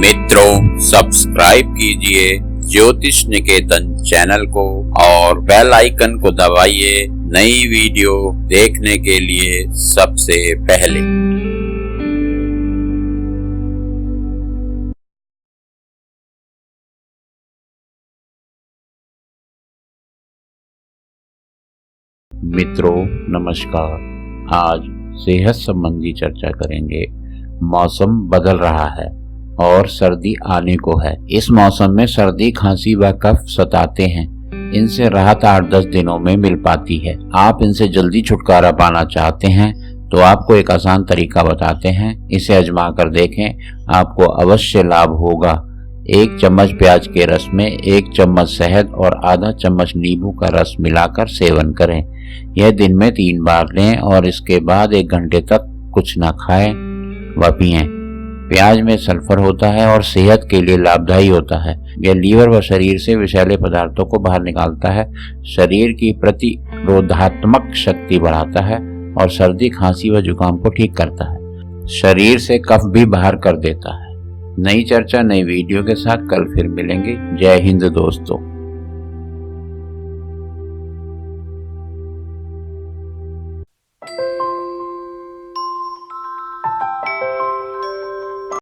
मित्रों, सब्सक्राइब कीजिए ज्योतिष निकेतन चैनल को और बेल आइकन को दबाइए नई वीडियो देखने के लिए सबसे पहले। मित्रों नमस्कार, आज सेहत संबंधी चर्चा करेंगे। मौसम बदल रहा है और सर्दी आने को है। इस मौसम में सर्दी, खांसी व कफ सताते हैं। इनसे राहत 8-10 दिनों में मिल पाती है। आप इनसे जल्दी छुटकारा पाना चाहते हैं तो आपको एक आसान तरीका बताते हैं। इसे आजमा कर देखें, आपको अवश्य लाभ होगा। 1 चम्मच प्याज के रस में 1 चम्मच शहद और आधा चम्मच नींबू का रस मिलाकर सेवन करें। यह दिन में 3 बार लें और इसके बाद 1 घंटे तक कुछ न खाएं व पिएं। प्याज में सल्फर होता है और सेहत के लिए लाभदायी होता है। यह लीवर व शरीर से विषैले पदार्थों को बाहर निकालता है, शरीर की प्रतिरोधात्मक शक्ति बढ़ाता है और सर्दी, खांसी व जुकाम को ठीक करता है। शरीर से कफ भी बाहर कर देता है। नई चर्चा, नई वीडियो के साथ कल फिर मिलेंगे। जय हिंद दोस्तों।